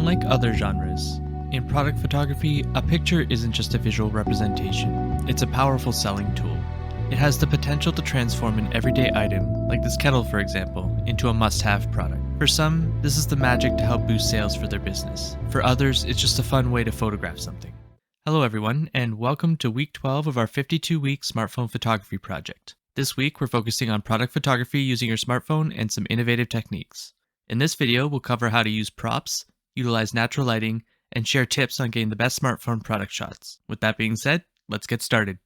Unlike other genres, in product photography, a picture isn't just a visual representation, it's a powerful selling tool. It has the potential to transform an everyday item, like this kettle for example, into a must-have product. For some, this is the magic to help boost sales for their business. For others, it's just a fun way to photograph something. Hello everyone, and welcome to week 12 of our 52-week smartphone photography project. This week, we're focusing on product photography using your smartphone and some innovative techniques. In this video, we'll cover how to use props, utilize natural lighting, and share tips on getting the best smartphone product shots. With that being said, let's get started.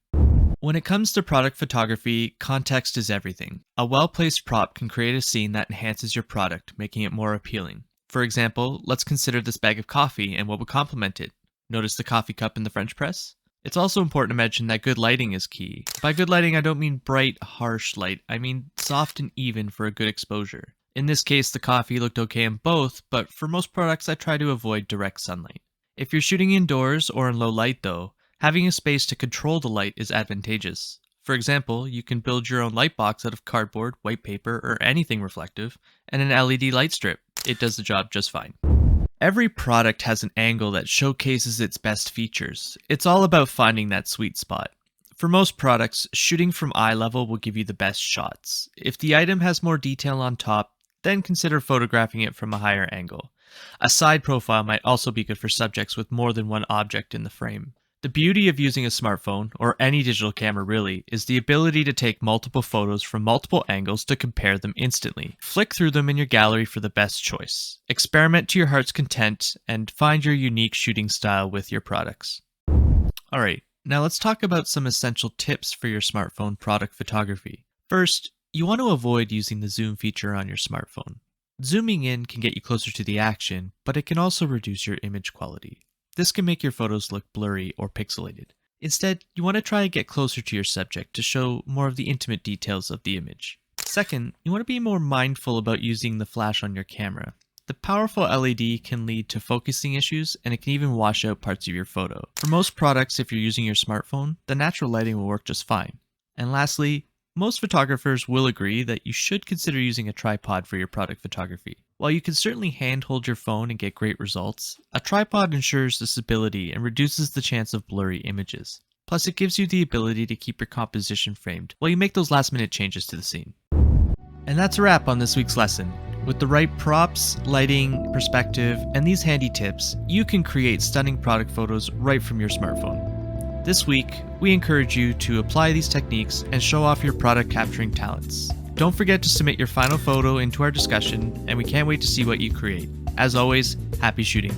When it comes to product photography, context is everything. A well-placed prop can create a scene that enhances your product, making it more appealing. For example, let's consider this bag of coffee and what would complement it. Notice the coffee cup in the French press? It's also important to mention that good lighting is key. By good lighting, I don't mean bright, harsh light. I mean soft and even for a good exposure. In this case, the coffee looked okay in both, but for most products, I try to avoid direct sunlight. If you're shooting indoors or in low light though, having a space to control the light is advantageous. For example, you can build your own light box out of cardboard, white paper, or anything reflective, and an LED light strip. It does the job just fine. Every product has an angle that showcases its best features. It's all about finding that sweet spot. For most products, shooting from eye level will give you the best shots. If the item has more detail on top, then consider photographing it from a higher angle. A side profile might also be good for subjects with more than one object in the frame. The beauty of using a smartphone, or any digital camera really, is the ability to take multiple photos from multiple angles to compare them instantly. Flick through them in your gallery for the best choice. Experiment to your heart's content, and find your unique shooting style with your products. Alright, now let's talk about some essential tips for your smartphone product photography. First, you want to avoid using the zoom feature on your smartphone. Zooming in can get you closer to the action, but it can also reduce your image quality. This can make your photos look blurry or pixelated. Instead, you want to try and get closer to your subject to show more of the intimate details of the image. Second, you want to be more mindful about using the flash on your camera. The powerful LED can lead to focusing issues, and it can even wash out parts of your photo. For most products, if you're using your smartphone, the natural lighting will work just fine. And lastly, most photographers will agree that you should consider using a tripod for your product photography. While you can certainly handhold your phone and get great results, a tripod ensures the stability and reduces the chance of blurry images. Plus, it gives you the ability to keep your composition framed while you make those last-minute changes to the scene. And that's a wrap on this week's lesson. With the right props, lighting, perspective, and these handy tips, you can create stunning product photos right from your smartphone. This week, we encourage you to apply these techniques and show off your product capturing talents. Don't forget to submit your final photo into our discussion, and we can't wait to see what you create. As always, happy shooting.